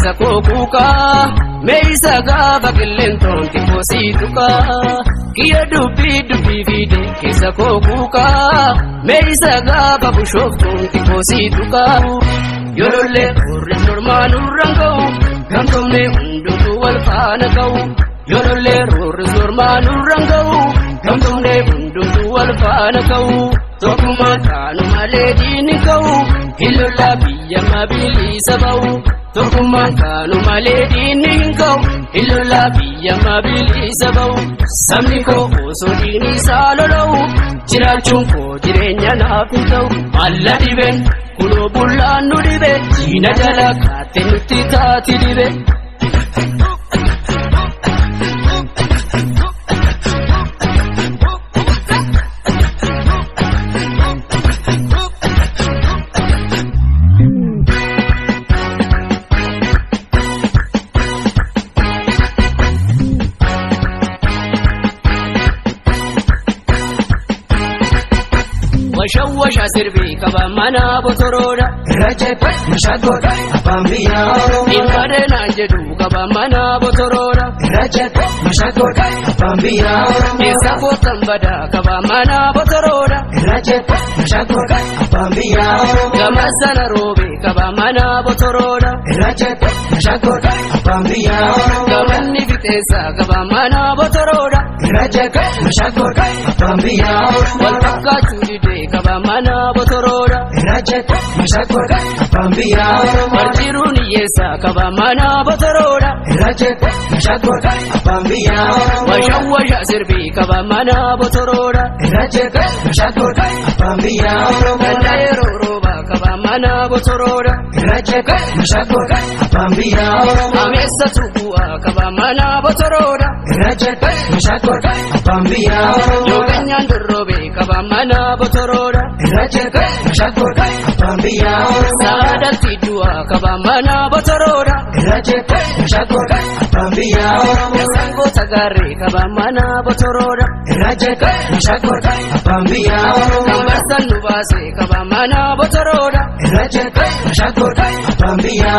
keessa kookuuka meeysa gaafa qilleentoon xiqqoosiituka kiyya dubbii fiide keessa kookuuka meeysa gaafa bushooftuun xiqqoosiituka yoolollee horri normaan urraan ga'u gamtoomne hundumtuu wal faana ga'u yoolollee horri normaan urraan ga'u gamtoomne hundumtuu wal faana ga'u tokkummaa kaanu malee diinni ga'u hillola biyya mabiliisa ba'u tokkummaa kaanu malee diinni hin ga'u hillola biyya mabiliisa ba'u sabni koo osoo diinni isaa lola'u jiraachuun koo jireenya naaf hin ta'u alla dhibeen kunoo bullaan nu dhibe diina jala kaatte nutti taati dhibe. Washa sirbi kaba mana botoroda Rajepa mashagoda abambiya Inkade nanjedu kaba mana botoroda Rajepa mashagoda abambiya Isa potambada kaba mana botoroda Rajepa mashagoda abambiya Gamasana robe kaba mana botoroda Rajepa mashagoda abambiya Gamanni vitesa kaba mana botoroda Rajepa mashagoda abambiya Walpaka chulide kaba mana botoroda Rajepa mashagoda abambiya Marjiruni yesa kaba mana botoroda Rajepa mashagoda abambiya Washa sirbi kaba mana botoroda Rajepa mashagoda abambiya Kandaero roba kaba mana botoroda Rajepa mashagoda abambiya Amesa tugua kaba mana botoroda Rajepa mashagoda abambiya Yoganyando robe kaba mana botoroda Rajepa mashagoda abambiya Saadati dua kaba mana botoroda Rajepa mashagoda abambiya Yasango tagare kaba mana botoroda Rajepa mashagoda abambiya Kambasan nubase kaba mana botoroda Rajepa mashagoda abambiya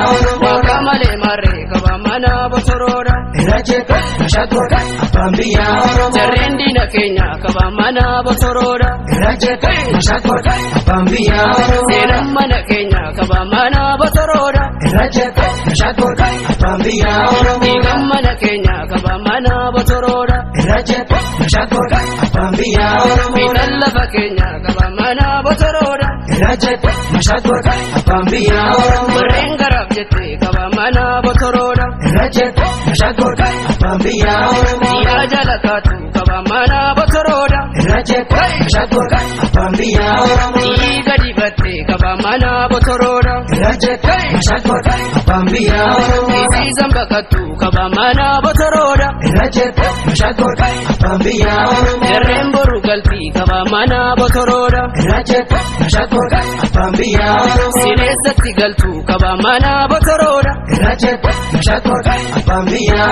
Wakamale mare kaba mana botoroda Rajepa mashagoda abambiya Jarendi na Kenya kaba mana botoroda Rajepa mashagoda abambiya Seram mana Kenya kaba mana botoroda Rajepa mashagoda abambiya Igam mana Kenya kaba mana botoroda Rajepa mashagoda abambiya Minallava Kenya kaba mana botoroda Rajepa mashagoda abambiya Marengarab jete kaba mana botoroda Rajepa mashagoda abambiya Dia jalakatu kaba mana botoroda Rajepa mashagoda abambiya Iga dibate kaba mana botoroda Rajepa mashagoda abambiya Isi zambakatu kaba mana botoroda Rajepa mashagoda abambiya Jarembo rugalti kaba mana botoroda Rajepa mashagoda abambiya Sinesa tigaltu kaba mana botoroda Rajepa mashagoda abambiya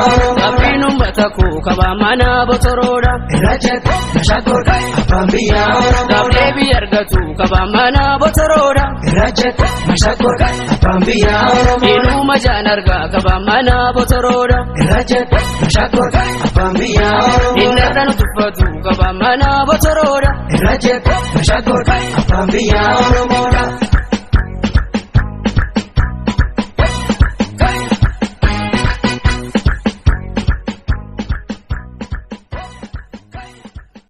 Kapinum bataku kaba mana botoroda Rajepa mashagoda abambiya Kaplebi argatu kaba mana botoroda Rajepa mashagoda abambiya Inuma janarga kaba mana botoroda Rajepa mashagoda abambiya Innadanu tufatu kaba mana botoroda Rajepa mashagoda abambiya